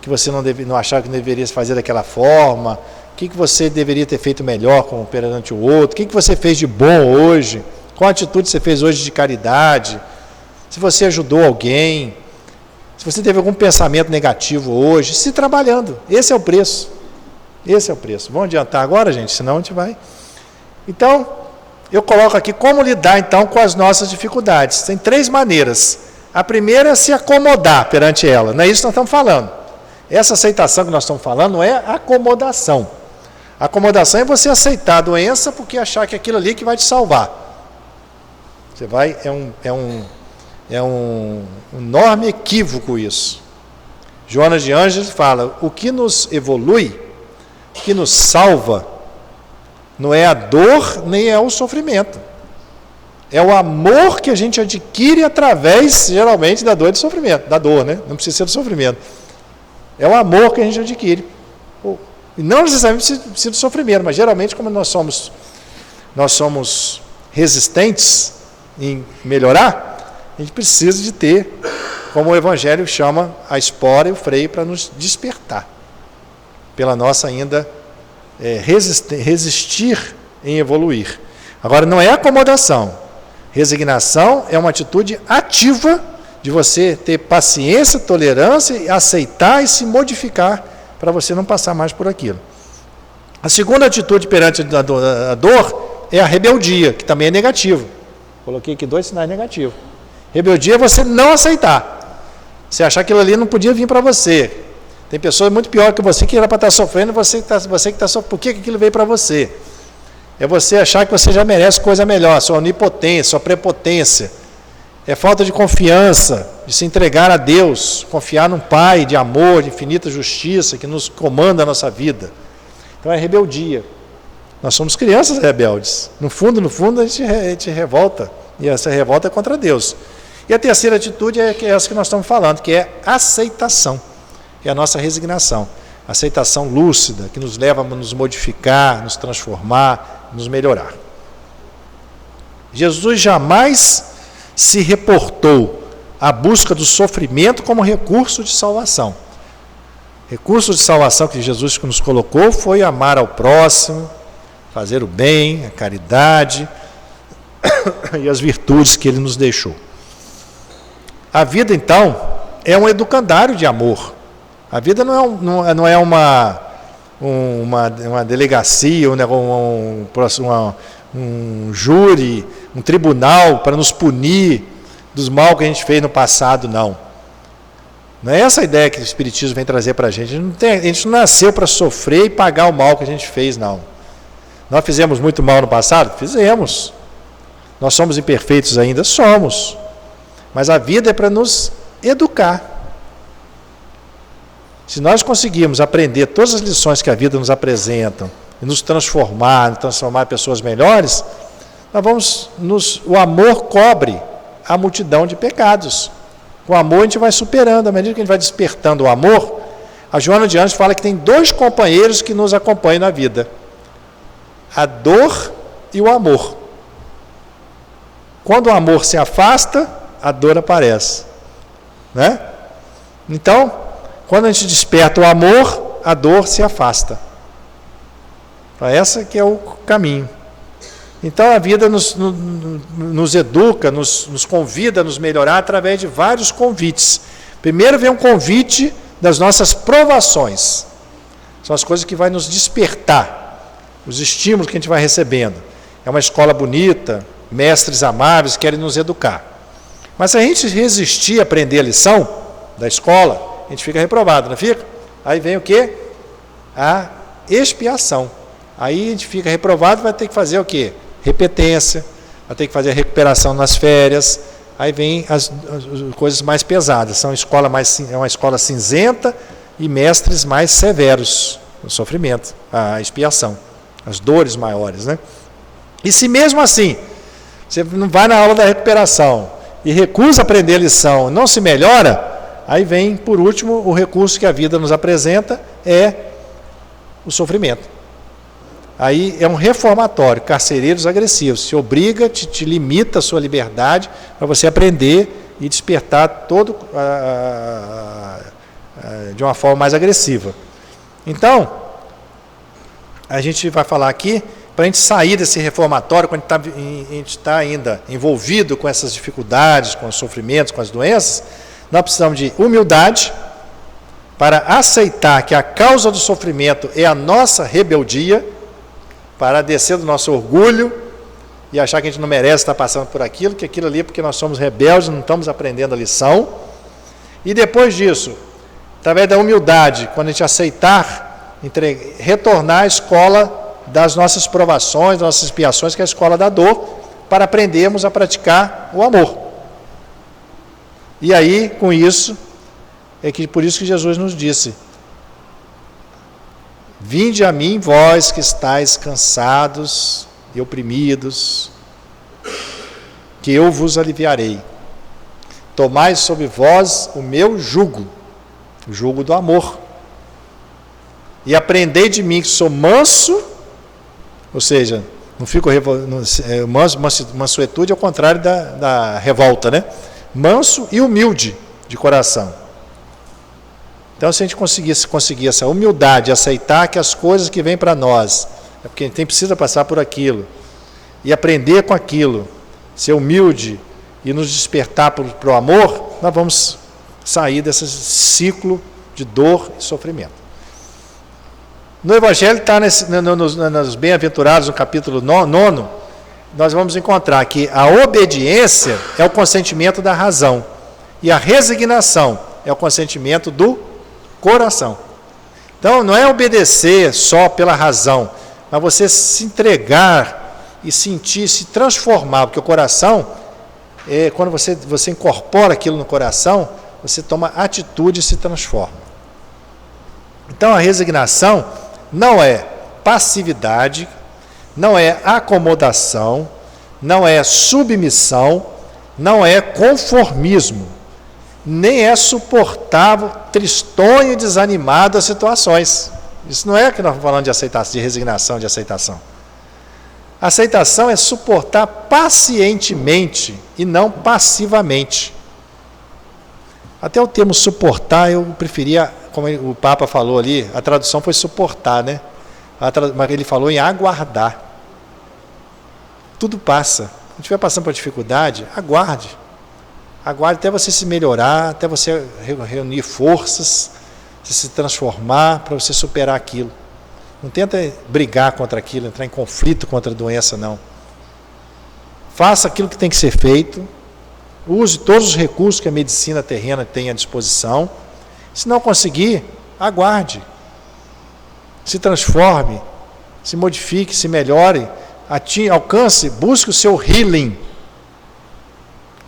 que você não achava que deveria fazer daquela forma, o que você deveria ter feito melhor perante o outro, o que você fez de bom hoje, qual atitude você fez hoje de caridade, se você ajudou alguém, se você teve algum pensamento negativo hoje, se trabalhando. Esse é o preço. Esse é o preço. Vamos adiantar agora, gente? Senão a gente vai. Então, eu coloco aqui como lidar então com as nossas dificuldades. Tem 3 maneiras. A primeira é se acomodar perante ela. Não é isso que nós estamos falando. Essa aceitação que nós estamos falando não é acomodação. Acomodação é você aceitar a doença porque achar que aquilo ali que vai te salvar. Você vai, é um enorme equívoco isso. Joana de Ângeles fala, o que nos evolui, o que nos salva, não é a dor nem é o sofrimento. É o amor que a gente adquire através, geralmente, da dor e do sofrimento. Da dor, né? Não precisa ser do sofrimento. É o amor que a gente adquire. E não necessariamente precisa do sofrimento, mas geralmente, como nós somos resistentes em melhorar, a gente precisa de ter, como o Evangelho chama, a espora e o freio para nos despertar. Pela nossa ainda resistir em evoluir. Agora, não é acomodação. Resignação é uma atitude ativa de você ter paciência, tolerância, aceitar e se modificar para você não passar mais por aquilo. A segunda atitude perante a dor é a rebeldia, que também é negativo. Coloquei aqui 2 sinais negativos. Rebeldia é você não aceitar. Você achar que aquilo ali não podia vir para você. Tem pessoas muito pior que você que era para estar sofrendo, você que está sofrendo. Por que aquilo veio para você? É você achar que você já merece coisa melhor, sua onipotência, sua prepotência. É falta de confiança, de se entregar a Deus, confiar num Pai de amor, de infinita justiça, que nos comanda a nossa vida. Então é rebeldia. Nós somos crianças rebeldes. No fundo, a gente revolta. E essa revolta é contra Deus. E a terceira atitude é essa que nós estamos falando, que é aceitação. É a nossa resignação. Aceitação lúcida, que nos leva a nos modificar, nos transformar, nos melhorar. Jesus jamais se reportou à busca do sofrimento como recurso de salvação. Recurso de salvação que Jesus nos colocou foi amar ao próximo, fazer o bem, a caridade e as virtudes que ele nos deixou. A vida, então, é um educandário de amor. A vida não é uma delegacia, um júri, um tribunal para nos punir dos mal que a gente fez no passado, não. Não é essa a ideia que o Espiritismo vem trazer para a gente. A gente não nasceu para sofrer e pagar o mal que a gente fez, não. Nós fizemos muito mal no passado? Fizemos. Nós somos imperfeitos ainda? Somos. Mas a vida é para nos educar. Se nós conseguirmos aprender todas as lições que a vida nos apresenta e nos transformar em pessoas melhores, o amor cobre a multidão de pecados. Com o amor a gente vai superando, à medida que a gente vai despertando o amor. A Joana de Anjos fala que tem 2 companheiros que nos acompanham na vida: a dor e o amor. Quando o amor se afasta, a dor aparece, né? Então, quando a gente desperta o amor, a dor se afasta. Essa que é o caminho. Então a vida nos educa, nos convida a nos melhorar através de vários convites. Primeiro vem um convite das nossas provações. São as coisas que vai nos despertar, os estímulos que a gente vai recebendo. É uma escola bonita, mestres amáveis querem nos educar. Mas se a gente resistir a aprender a lição da escola, a gente fica reprovado, não fica? Aí vem o quê? A expiação. Aí a gente fica reprovado, vai ter que fazer o quê? Repetência, vai ter que fazer a recuperação nas férias. Aí vem as coisas mais pesadas. É uma escola cinzenta e mestres mais severos no sofrimento, a expiação, as dores maiores, né? E se mesmo assim você não vai na aula da recuperação e recusa aprender a lição, não se melhora, aí vem, por último, o recurso que a vida nos apresenta, é o sofrimento. Aí é um reformatório, carcereiros agressivos, se obriga, te limita a sua liberdade para você aprender e despertar todo de uma forma mais agressiva. Então, a gente vai falar aqui, para a gente sair desse reformatório, quando a gente está ainda envolvido com essas dificuldades, com os sofrimentos, com as doenças, nós precisamos de humildade para aceitar que a causa do sofrimento é a nossa rebeldia, para descer do nosso orgulho e achar que a gente não merece estar passando por aquilo, que aquilo ali é porque nós somos rebeldes, não estamos aprendendo a lição. E depois disso, através da humildade, quando a gente aceitar, retornar à escola das nossas provações, das nossas expiações, que é a escola da dor, para aprendermos a praticar o amor. E aí, com isso, por isso que Jesus nos disse: vinde a mim, vós que estáis cansados e oprimidos, que eu vos aliviarei. Tomai sobre vós o meu jugo, o jugo do amor, e aprendei de mim, que sou manso, ou seja, não fico mansuetude é o contrário da revolta, né? Manso e humilde de coração. Então, se a gente conseguir essa humildade, aceitar que as coisas que vêm para nós, é porque a gente precisa passar por aquilo, e aprender com aquilo, ser humilde e nos despertar para o amor, nós vamos sair desse ciclo de dor e sofrimento. No Evangelho, está nos Bem-aventurados, no capítulo 9, nós vamos encontrar que a obediência é o consentimento da razão, e a resignação é o consentimento do coração. Então, não é obedecer só pela razão, mas você se entregar e sentir, se transformar, porque o coração, quando você incorpora aquilo no coração, você toma atitude e se transforma. Então, a resignação não é passividade, não é acomodação, não é submissão, não é conformismo, nem é suportável, tristonho e desanimado as situações. Isso não é que nós estamos falando de aceitação, de resignação, de aceitação. Aceitação é suportar pacientemente e não passivamente. Até o termo suportar eu preferia, como o Papa falou ali, a tradução foi suportar, né? Mas ele falou em aguardar. Tudo passa. Se estiver passando por dificuldade, aguarde. Aguarde até você se melhorar, até você reunir forças, você se transformar, para você superar aquilo. Não tenta brigar contra aquilo, entrar em conflito contra a doença, não. Faça aquilo que tem que ser feito. Use todos os recursos que a medicina terrena tem à disposição. Se não conseguir, aguarde. Se transforme, se modifique, se melhore, alcance, busque o seu healing.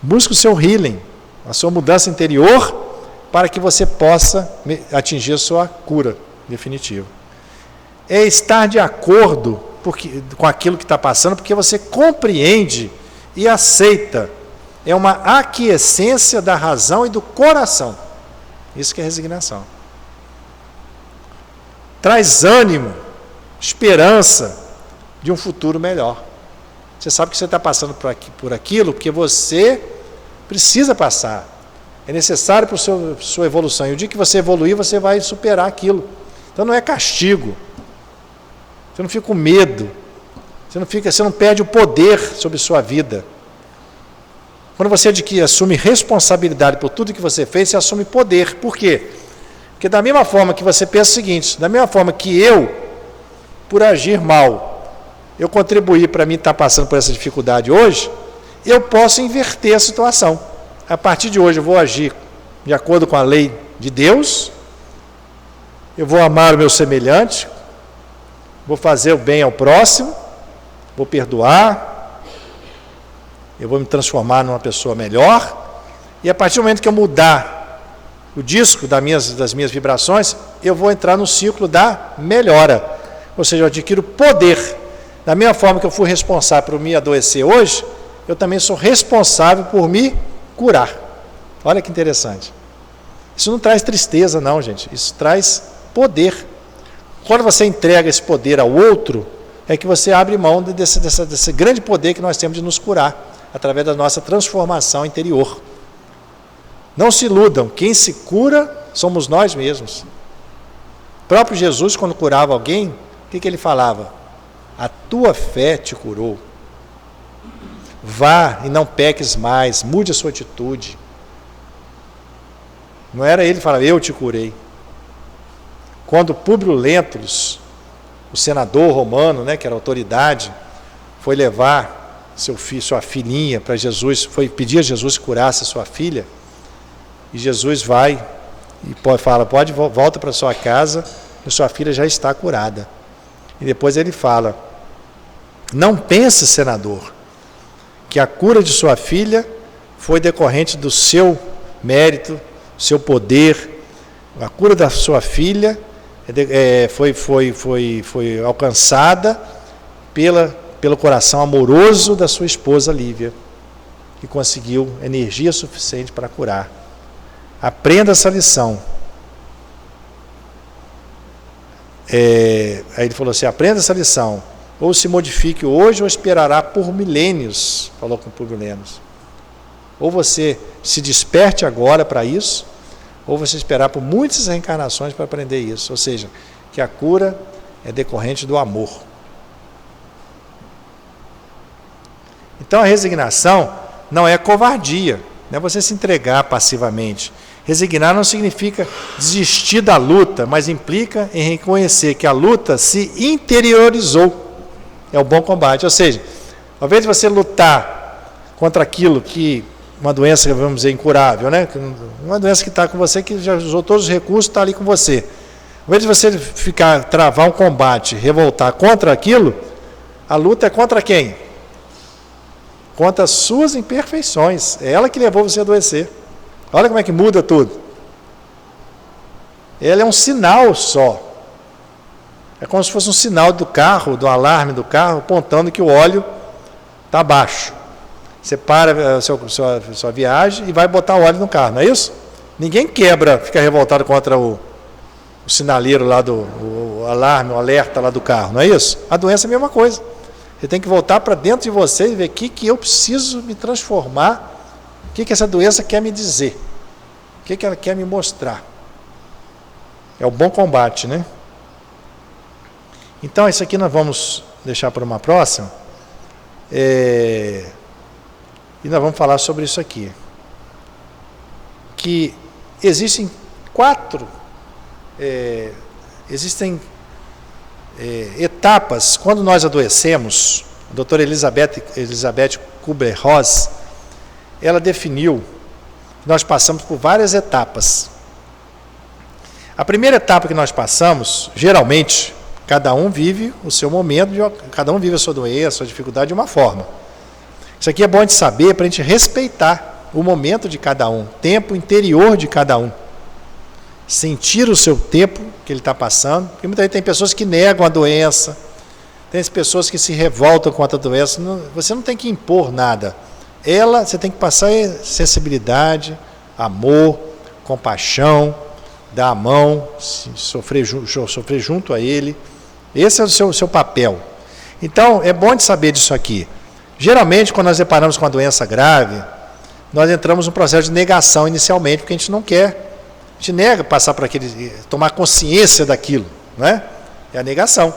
Busque o seu healing, a sua mudança interior, para que você possa atingir a sua cura definitiva. É estar de acordo com aquilo que está passando, porque você compreende e aceita. É uma aquiescência da razão e do coração. Isso que é resignação. Traz ânimo, esperança de um futuro melhor. Você sabe que você está passando por aquilo porque você precisa passar. É necessário para a sua evolução. E o dia que você evoluir, você vai superar aquilo. Então não é castigo. Você não fica com medo. Você não perde o poder sobre sua vida. Quando você assume responsabilidade por tudo que você fez, você assume poder. Por quê? Porque da mesma forma que você pensa o seguinte, da mesma forma que eu, por agir mal, eu contribuí para mim estar passando por essa dificuldade hoje, eu posso inverter a situação. A partir de hoje eu vou agir de acordo com a lei de Deus, eu vou amar o meu semelhante, vou fazer o bem ao próximo, vou perdoar, eu vou me transformar numa pessoa melhor, e a partir do momento que eu mudar o disco das minhas vibrações, eu vou entrar no ciclo da melhora. Ou seja, eu adquiro poder. Da mesma forma que eu fui responsável por me adoecer hoje, eu também sou responsável por me curar. Olha que interessante. Isso não traz tristeza, não, gente. Isso traz poder. Quando você entrega esse poder ao outro, é que você abre mão desse grande poder que nós temos de nos curar, através da nossa transformação interior. Não se iludam, quem se cura somos nós mesmos. O próprio Jesus, quando curava alguém, o que ele falava? A tua fé te curou. Vá e não peques mais, mude a sua atitude. Não era ele que falava, eu te curei. Quando Públio Lentulus, o senador romano, que era autoridade, foi levar sua filhinha para Jesus, foi pedir a Jesus que curasse a sua filha, e Jesus vai e volta para sua casa, e sua filha já está curada. E depois ele fala, não pense, senador, que a cura de sua filha foi decorrente do seu mérito, seu poder. A cura da sua filha foi alcançada pelo coração amoroso da sua esposa Lívia, que conseguiu energia suficiente para curar. Aprenda essa lição. Aí ele falou assim, aprenda essa lição, ou se modifique hoje ou esperará por milênios, falou com Públio Lentulus. Ou você se desperte agora para isso, ou você esperar por muitas reencarnações para aprender isso. Ou seja, que a cura é decorrente do amor. Então a resignação não é covardia, não é você se entregar passivamente. Resignar não significa desistir da luta, mas implica em reconhecer que a luta se interiorizou. É o bom combate. Ou seja, ao invés de você lutar contra aquilo que, uma doença, vamos dizer, incurável, uma doença que está com você, que já usou todos os recursos, está ali com você. Ao invés de você travar um combate, revoltar contra aquilo, a luta é contra quem? Contra as suas imperfeições. É ela que levou você a adoecer. Olha como é que muda tudo. Ela é um sinal só. É como se fosse um sinal do carro, do alarme do carro, apontando que o óleo está baixo. Você para a sua viagem e vai botar o óleo no carro, não é isso? Ninguém fica revoltado contra o sinaleiro lá o alarme, o alerta lá do carro, não é isso? A doença é a mesma coisa. Você tem que voltar para dentro de você e ver o que eu preciso me transformar, o que essa doença quer me dizer, o que ela quer me mostrar. É o bom combate, né? Então, isso aqui nós vamos deixar para uma próxima. E nós vamos falar sobre isso aqui. Que existem etapas. Quando nós adoecemos, a doutora Elizabeth Kubler-Ross, ela definiu que nós passamos por várias etapas. A primeira etapa que nós passamos, geralmente, cada um vive o seu momento, cada um vive a sua doença, a sua dificuldade de uma forma. Isso aqui é bom de saber para a gente respeitar o momento de cada um, o tempo interior de cada um. Sentir o seu tempo que ele está passando, porque muitas vezes tem pessoas que negam a doença, tem pessoas que se revoltam contra a doença. Você não tem que impor nada. Você tem que passar sensibilidade, amor, compaixão, dar a mão, sofrer junto a ele. Esse é o seu papel. Então, é bom de saber disso aqui. Geralmente, quando nós deparamos com uma doença grave, nós entramos num processo de negação inicialmente, porque a gente não quer. A gente nega passar por tomar consciência daquilo, não é? É a negação.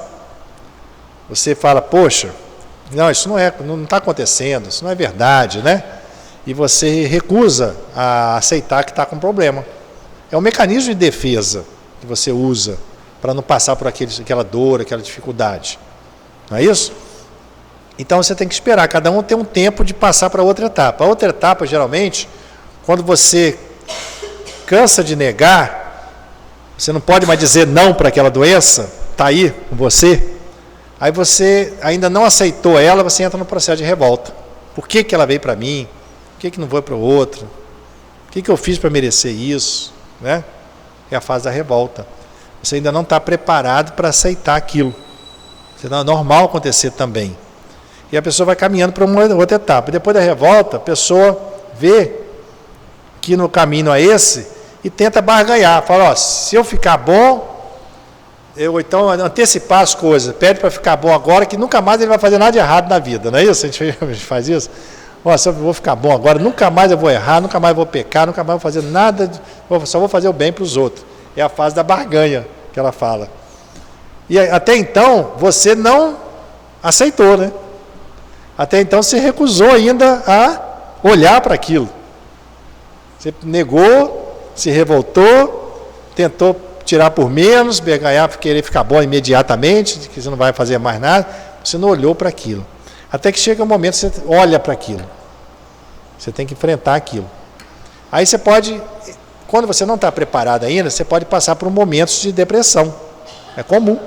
Você fala, poxa, não, isso não está acontecendo, isso não é verdade, né? E você recusa a aceitar que está com problema. É um mecanismo de defesa que você usa para não passar por aquela dor, aquela dificuldade. Não é isso? Então você tem que esperar, cada um tem um tempo de passar para outra etapa. A outra etapa, geralmente, quando você cansa de negar, você não pode mais dizer não para aquela doença, está aí com você, aí você ainda não aceitou ela, você entra no processo de revolta. Por que ela veio para mim? Por que não foi para o outro? O que eu fiz para merecer isso? Né? É a fase da revolta. Você ainda não está preparado para aceitar aquilo. Senão é normal acontecer também. E a pessoa vai caminhando para uma outra etapa. Depois da revolta, a pessoa vê que no caminho é esse e tenta barganhar. Fala, ó, se eu ficar bom, ou então antecipar as coisas, pede para ficar bom agora, que nunca mais ele vai fazer nada de errado na vida. Não é isso? A gente faz isso? Ó, se eu vou ficar bom agora, nunca mais eu vou errar, nunca mais vou pecar, nunca mais vou fazer nada, só vou fazer o bem para os outros. É a fase da barganha que ela fala. E até então, você não aceitou, né? Até então, você recusou ainda a olhar para aquilo. Você negou, se revoltou, tentou tirar por menos, ganhar, querer ficar bom imediatamente, que você não vai fazer mais nada. Você não olhou para aquilo. Até que chega um momento que você olha para aquilo. Você tem que enfrentar aquilo. Aí você pode, quando você não está preparado ainda, você pode passar por momentos de depressão. É comum.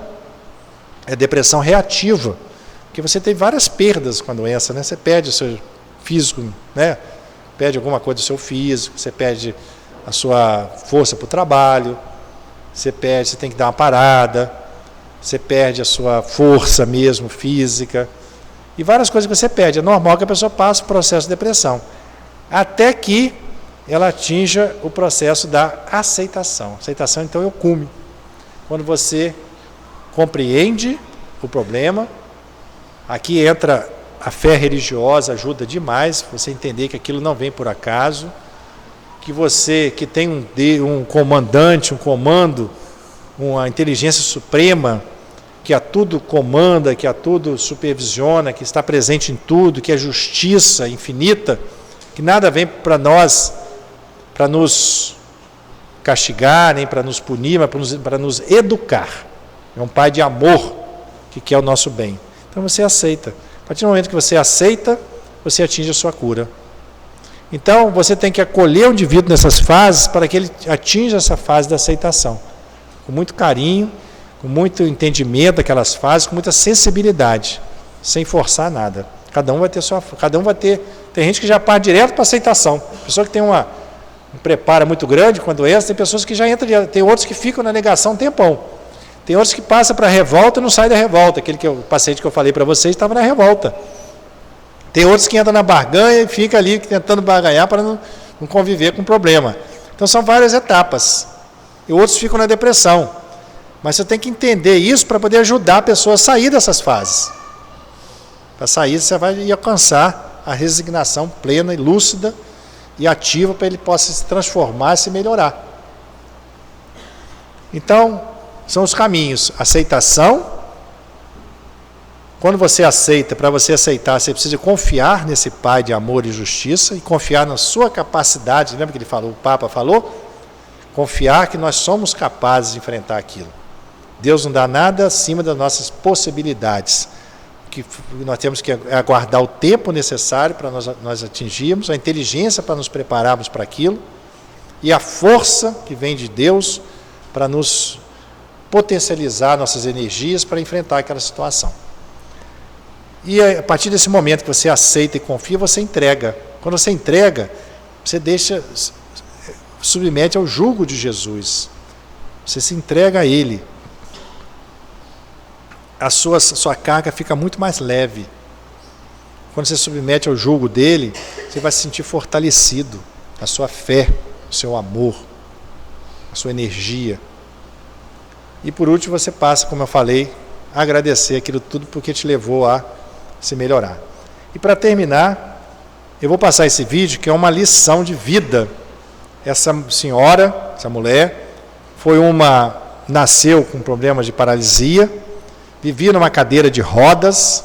É depressão reativa. Porque você tem várias perdas com a doença, né? Você perde o seu físico, né? Perde alguma coisa do seu físico, você perde a sua força para o trabalho, você tem que dar uma parada, você perde a sua força mesmo física, e várias coisas que você perde. É normal que a pessoa passe o processo de depressão, até que ela atinja o processo da aceitação. Aceitação, então, é o cume. Quando você compreende o problema, aqui entra a fé religiosa, ajuda demais você entender que aquilo não vem por acaso, que você que tem um comandante, um comando, uma inteligência suprema, que a tudo comanda, que a tudo supervisiona, que está presente em tudo, que é justiça infinita, que nada vem para nós, para nos castigar, nem para nos punir, mas para nos educar. É um pai de amor que quer o nosso bem. Então você aceita. A partir do momento que você aceita, você atinge a sua cura. Então você tem que acolher o indivíduo nessas fases para que ele atinja essa fase da aceitação. Com muito carinho, com muito entendimento daquelas fases, com muita sensibilidade, sem forçar nada. Cada um vai ter. Tem gente que já parte direto para a aceitação. Pessoa que tem um preparo muito grande com a doença, tem pessoas que já entram, tem outros que ficam na negação um tempão. Tem outros que passam para a revolta e não saem da revolta. O paciente que eu falei para vocês estava na revolta. Tem outros que entram na barganha e fica ali tentando barganhar para não conviver com o problema. Então são várias etapas. E outros ficam na depressão. Mas você tem que entender isso para poder ajudar a pessoa a sair dessas fases. Para sair, você vai alcançar a resignação plena e lúcida e ativa para ele possa se transformar e se melhorar. Então, são os caminhos. Aceitação. Quando você aceita, para você aceitar, você precisa confiar nesse Pai de amor e justiça e confiar na sua capacidade. Lembra que ele falou, o Papa falou? Confiar que nós somos capazes de enfrentar aquilo. Deus não dá nada acima das nossas possibilidades. Que nós temos que aguardar o tempo necessário para nós atingirmos, a inteligência para nos prepararmos para aquilo, e a força que vem de Deus para nos potencializar nossas energias para enfrentar aquela situação. E a partir desse momento que você aceita e confia, você entrega. Quando você entrega, você submete ao jugo de Jesus. Você se entrega a Ele. A sua carga fica muito mais leve. Quando você submete ao jugo dele, você vai se sentir fortalecido. A sua fé, o seu amor, a sua energia. E por último você passa, como eu falei, a agradecer aquilo tudo porque te levou a se melhorar. E para terminar, eu vou passar esse vídeo que é uma lição de vida. Essa senhora, essa mulher, nasceu com problemas de paralisia, vivia numa cadeira de rodas,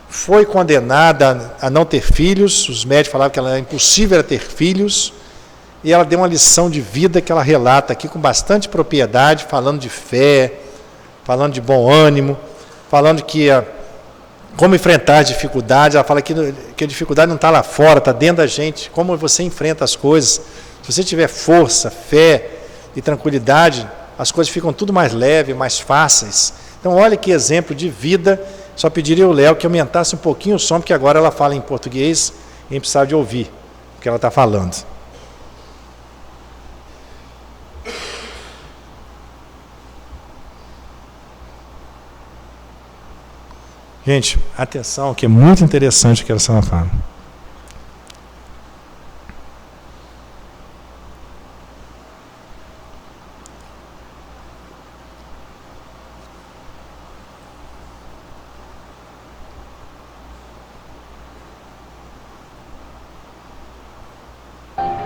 foi condenada a não ter filhos, os médicos falavam que era impossível ter filhos, e ela deu uma lição de vida que ela relata aqui com bastante propriedade, falando de fé, falando de bom ânimo, falando como enfrentar as dificuldades. Ela fala que a dificuldade não está lá fora, está dentro da gente, como você enfrenta as coisas. Se você tiver força, fé e tranquilidade, as coisas ficam tudo mais leves, mais fáceis. Então olha que exemplo de vida. Só pediria ao Léo que aumentasse um pouquinho o som, porque agora ela fala em português e a gente precisava de ouvir o que ela está falando. Gente, atenção, que é muito interessante o que ela fala.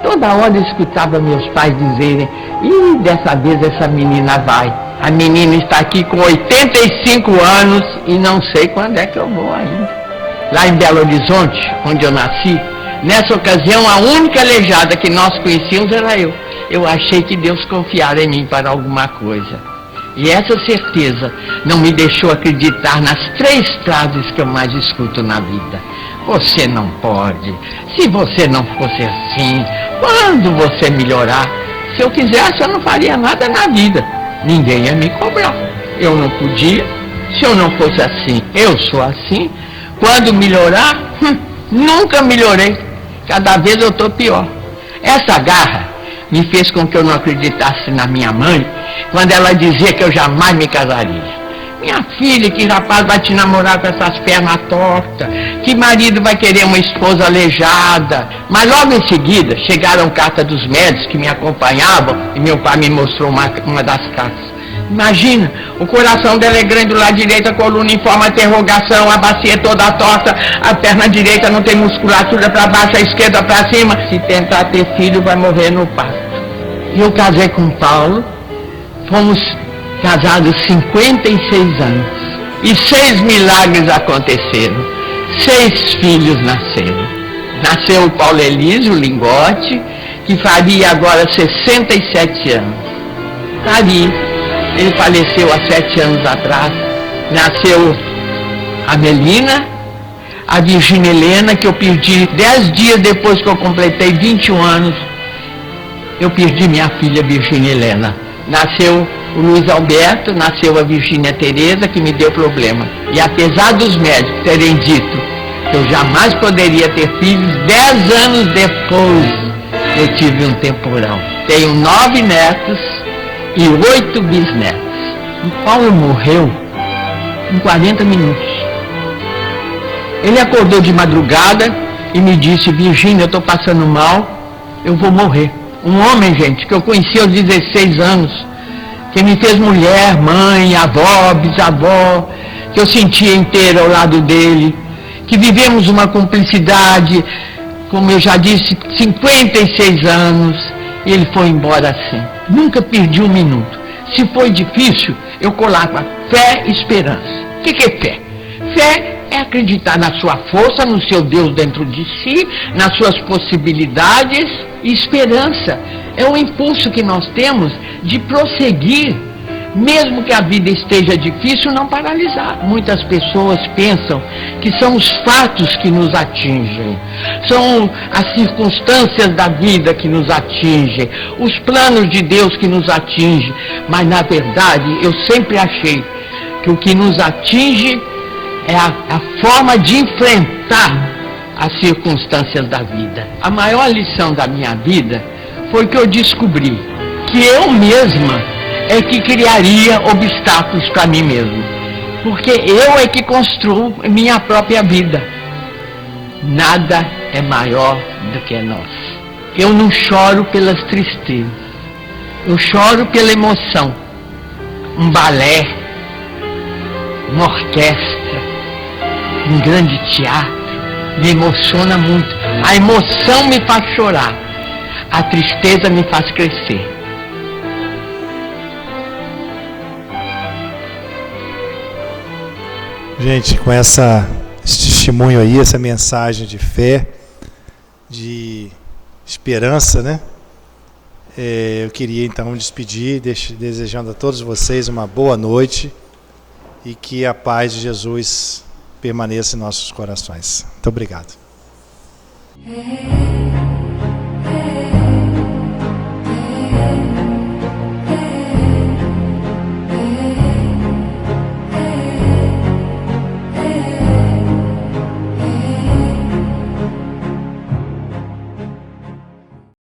Toda hora eu escutava meus pais dizerem: "Ih, dessa vez essa menina vai. A menina está aqui com 85 anos e não sei quando é que eu vou ainda." Lá em Belo Horizonte, onde eu nasci, nessa ocasião a única aleijada que nós conhecíamos era eu. Eu achei que Deus confiara em mim para alguma coisa. E essa certeza não me deixou acreditar nas 3 frases que eu mais escuto na vida. Você não pode. Se você não fosse assim, quando você melhorar? Se eu quisesse, eu não faria nada na vida. Ninguém ia me cobrar. Eu não podia. Se eu não fosse assim, eu sou assim. Quando melhorar, nunca melhorei. Cada vez eu estou pior. Essa garra me fez com que eu não acreditasse na minha mãe quando ela dizia que eu jamais me casaria. Minha filha, que rapaz vai te namorar com essas pernas tortas? Que marido vai querer uma esposa aleijada? Mas logo em seguida chegaram cartas dos médicos que me acompanhavam e meu pai me mostrou uma das cartas. Imagina, o coração dela é grande do lado direito, a coluna em forma de interrogação, a bacia toda torta, a perna direita não tem musculatura para baixo, a esquerda para cima. Se tentar ter filho, vai morrer no parto. Eu casei com o Paulo, fomos casados 56 anos e 6 milagres aconteceram. 6 filhos nasceram. Nasceu o Paulo Elísio Lingote, que faria agora 67 anos. Faria. Ele faleceu há 7 anos atrás. Nasceu a Melina, a Virgínia Helena, que eu perdi 10 dias depois que eu completei 21 anos. Eu perdi minha filha Virgínia Helena. Nasceu o Luiz Alberto, nasceu a Virgínia Tereza, que me deu problema. E apesar dos médicos terem dito que eu jamais poderia ter filhos, 10 anos depois eu tive um temporal. Tenho 9 netos e 8 bisnetos. O Paulo morreu em 40 minutos. Ele acordou de madrugada e me disse: "Virgínia, eu estou passando mal, eu vou morrer." Um homem, gente, que eu conheci aos 16 anos, que me fez mulher, mãe, avó, bisavó, que eu sentia inteira ao lado dele, que vivemos uma cumplicidade, como eu já disse, 56 anos, e ele foi embora assim. Nunca perdi um minuto. Se foi difícil, eu colava fé e esperança. O que é fé? Fé é acreditar na sua força, no seu Deus dentro de si, nas suas possibilidades. E esperança é o impulso que nós temos de prosseguir, Mesmo que a vida esteja difícil, não paralisar. Muitas pessoas pensam que são os fatos que nos atingem, são as circunstâncias da vida que nos atingem, os planos de Deus que nos atingem. Mas na verdade, eu sempre achei que o que nos atinge é a forma de enfrentar as circunstâncias da vida. A maior lição da minha vida foi que eu descobri que eu mesma é que criaria obstáculos para mim mesmo. Porque eu é que construo minha própria vida. Nada é maior do que nós. Eu não choro pelas tristezas. Eu choro pela emoção. Um balé, uma orquestra, um grande teatro, me emociona muito. A emoção me faz chorar. A tristeza me faz crescer. Gente, com esse testemunho aí, essa mensagem de fé, de esperança, né? Eu queria então me despedir, desejando a todos vocês uma boa noite e que a paz de Jesus permaneça em nossos corações. Muito obrigado.